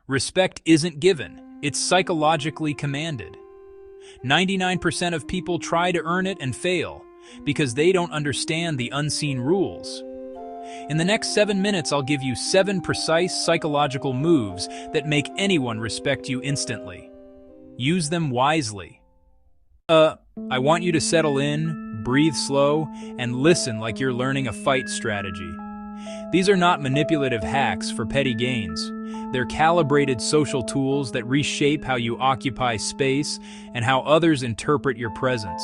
Respect isn't given, it's psychologically commanded. 99% of people try to earn it and fail because they don't understand the unseen rules. In the next 7 minutes, I'll give you 7 precise psychological moves that make anyone respect you instantly. Use them wisely. I want you to settle in, breathe slow, and listen like you're learning a fight strategy. These are not manipulative hacks for petty gains. They're calibrated social tools that reshape how you occupy space and how others interpret your presence.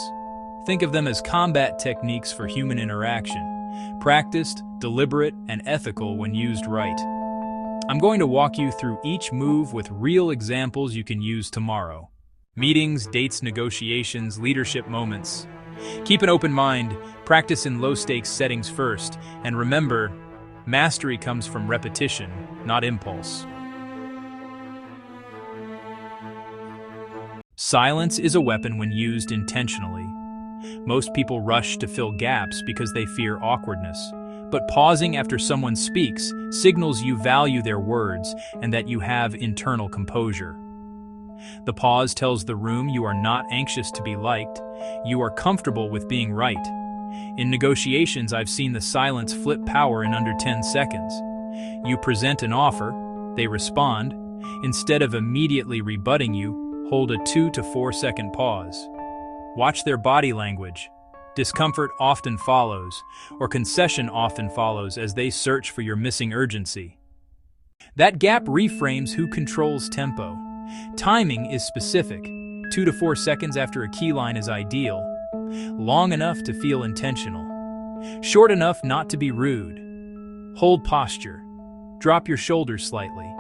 Think of them as combat techniques for human interaction, practiced, deliberate, and ethical when used right. I'm going to walk you through each move with real examples you can use tomorrow. Meetings, dates, negotiations, leadership moments. Keep an open mind, practice in low-stakes settings first, and remember, mastery comes from repetition, not impulse. Silence is a weapon when used intentionally. Most people rush to fill gaps because they fear awkwardness, but pausing after someone speaks signals you value their words and that you have internal composure. The pause tells the room you are not anxious to be liked, you are comfortable with being right. In negotiations, I've seen the silence flip power in under 10 seconds. You present an offer, they respond. Instead of immediately rebutting you, hold a 2 to 4 second pause. Watch their body language. Discomfort often follows, or concession often follows as they search for your missing urgency. That gap reframes who controls tempo. Timing is specific. 2 to 4 seconds after a key line is ideal. Long enough to feel intentional. Short enough not to be rude. Hold posture. Drop your shoulders slightly.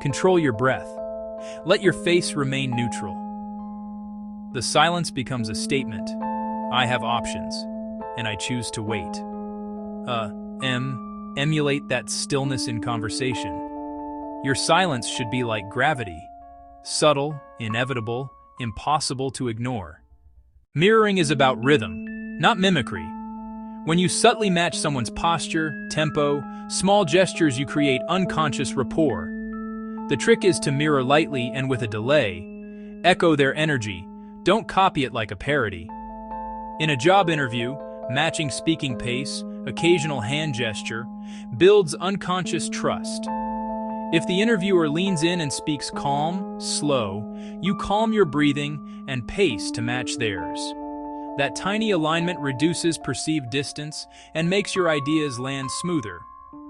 Control your breath. Let your face remain neutral. The silence becomes a statement. I have options, and I choose to wait. Emulate that stillness in conversation. Your silence should be like gravity. Subtle, inevitable, impossible to ignore. Mirroring is about rhythm, not mimicry. When you subtly match someone's posture, tempo, small gestures, you create unconscious rapport. The trick is to mirror lightly and with a delay. Echo their energy. Don't copy it like a parody. In a job interview, matching speaking pace, occasional hand gesture, builds unconscious trust. If the interviewer leans in and speaks calm, slow, you calm your breathing and pace to match theirs. That tiny alignment reduces perceived distance and makes your ideas land smoother.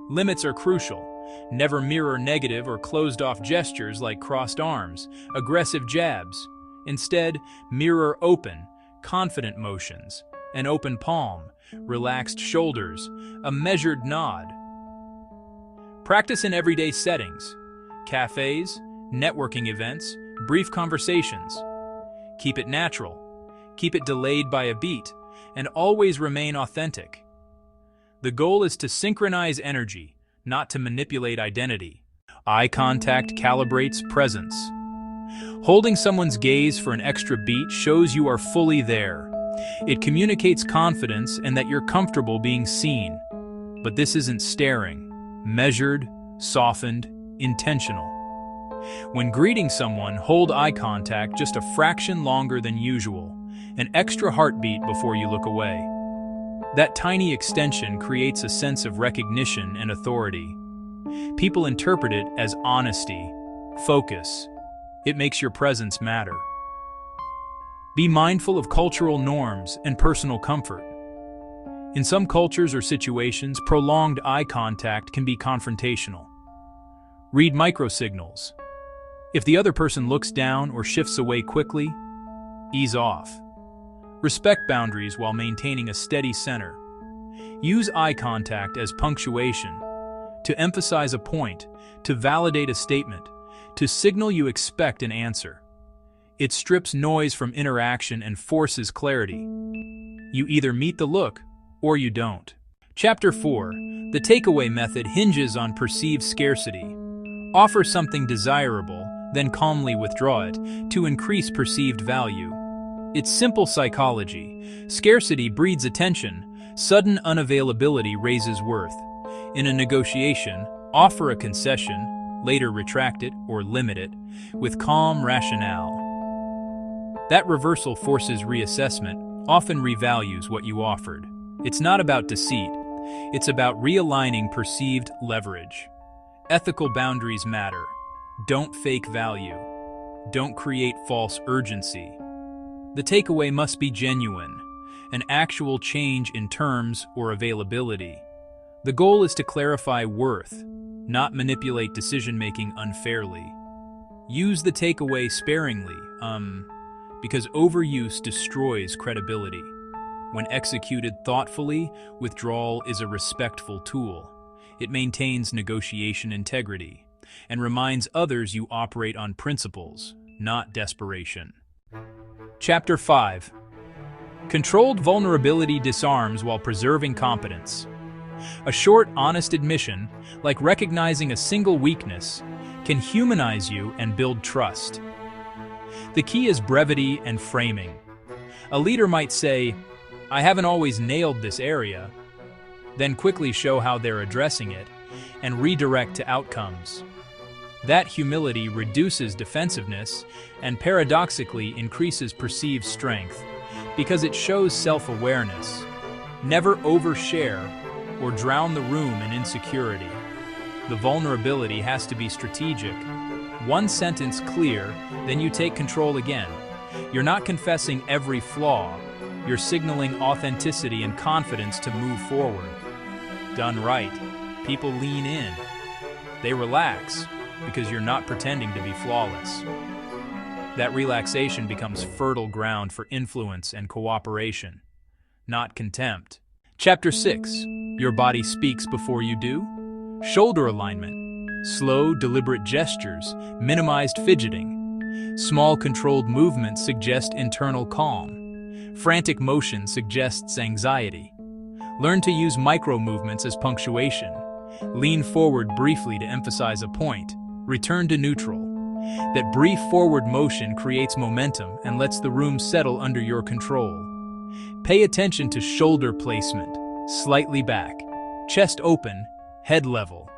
Limits are crucial. Never mirror negative or closed-off gestures like crossed arms, aggressive jabs. Instead, mirror open, confident motions, an open palm, relaxed shoulders, a measured nod. Practice in everyday settings, cafes, networking events, brief conversations. Keep it natural, keep it delayed by a beat, and always remain authentic. The goal is to synchronize energy, not to manipulate identity. Eye contact calibrates presence. Holding someone's gaze for an extra beat shows you are fully there. It communicates confidence and that you're comfortable being seen. But this isn't staring. Measured, softened, intentional. When greeting someone, hold eye contact just a fraction longer than usual, an extra heartbeat before you look away. That tiny extension creates a sense of recognition and authority. People interpret it as honesty, focus. It makes your presence matter. Be mindful of cultural norms and personal comfort. In some cultures or situations, prolonged eye contact can be confrontational. Read microsignals. If the other person looks down or shifts away quickly, ease off. Respect boundaries while maintaining a steady center. Use eye contact as punctuation, to emphasize a point, to validate a statement, to signal you expect an answer. It strips noise from interaction and forces clarity. You either meet the look or you don't. Chapter 4. The takeaway method hinges on perceived scarcity. Offer something desirable, then calmly withdraw it, to increase perceived value. It's simple psychology. Scarcity breeds attention. Sudden unavailability raises worth. In a negotiation, offer a concession, later retract it or limit it, with calm rationale. That reversal forces reassessment, often revalues what you offered. It's not about deceit, it's about realigning perceived leverage. Ethical boundaries matter. Don't fake value. Don't create false urgency. The takeaway must be genuine, an actual change in terms or availability. The goal is to clarify worth, not manipulate decision-making unfairly. Use the takeaway sparingly, because overuse destroys credibility. When executed thoughtfully, withdrawal is a respectful tool. It maintains negotiation integrity and reminds others you operate on principles, not desperation. Chapter 5. Controlled vulnerability disarms while preserving competence. A short, honest admission, like recognizing a single weakness, can humanize you and build trust. The key is brevity and framing. A leader might say, "I haven't always nailed this area," then quickly show how they're addressing it and redirect to outcomes. That humility reduces defensiveness and paradoxically increases perceived strength because it shows self-awareness. Never overshare or drown the room in insecurity. The vulnerability has to be strategic. One sentence clear, then you take control again. You're not confessing every flaw. You're signaling authenticity and confidence to move forward. Done right, people lean in. They relax because you're not pretending to be flawless. That relaxation becomes fertile ground for influence and cooperation, not contempt. Chapter 6. Your body speaks before you do. Shoulder alignment. Slow, deliberate gestures, minimized fidgeting. Small, controlled movements suggest internal calm. Frantic motion suggests anxiety. Learn to use micro-movements as punctuation. Lean forward briefly to emphasize a point. Return to neutral. That brief forward motion creates momentum and lets the room settle under your control. Pay attention to shoulder placement, slightly back, chest open, head level.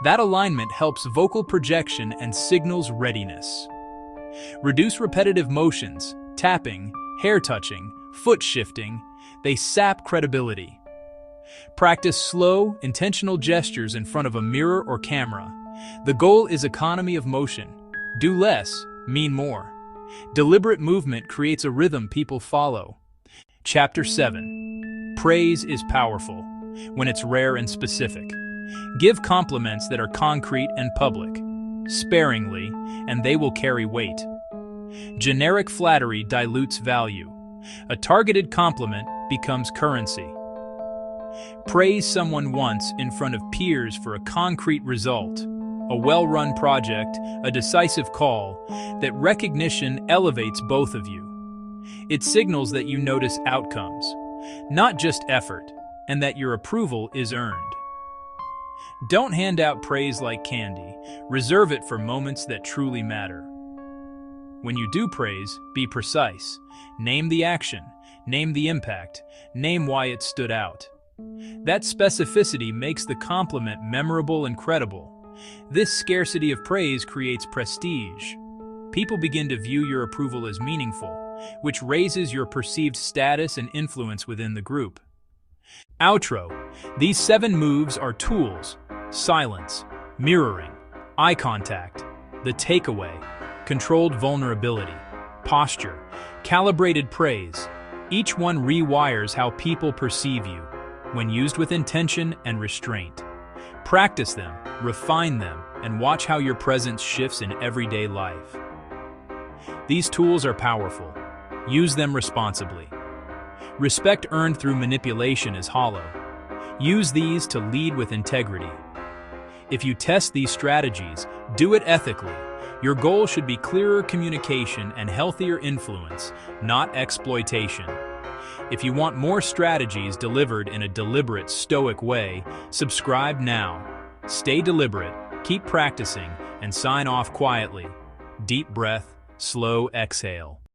That alignment helps vocal projection and signals readiness. Reduce repetitive motions, tapping, hair touching, foot shifting. They sap credibility. Practice slow, intentional gestures in front of a mirror or camera. The goal is economy of motion. Do less, mean more. Deliberate movement creates a rhythm people follow. Chapter 7. Praise is powerful when it's rare and specific. Give compliments that are concrete and public, sparingly, and they will carry weight. Generic flattery dilutes value. A targeted compliment becomes currency. Praise someone once in front of peers for a concrete result, a well-run project, a decisive call. That recognition elevates both of you. It signals that you notice outcomes, not just effort, and that your approval is earned. Don't hand out praise like candy. Reserve it for moments that truly matter. When you do praise, be precise. Name the action, name the impact, name why it stood out. That specificity makes the compliment memorable and credible. This scarcity of praise creates prestige. People begin to view your approval as meaningful, which raises your perceived status and influence within the group. Outro. These 7 moves are tools: silence, mirroring, eye contact, the takeaway, controlled vulnerability, posture, calibrated praise. Each one rewires how people perceive you, when used with intention and restraint. Practice them, refine them, and watch how your presence shifts in everyday life. These tools are powerful. Use them responsibly. Respect earned through manipulation is hollow. Use these to lead with integrity. If you test these strategies, do it ethically. Your goal should be clearer communication and healthier influence, not exploitation. If you want more strategies delivered in a deliberate, stoic way, subscribe now. Stay deliberate, keep practicing, and sign off quietly. Deep breath, slow exhale.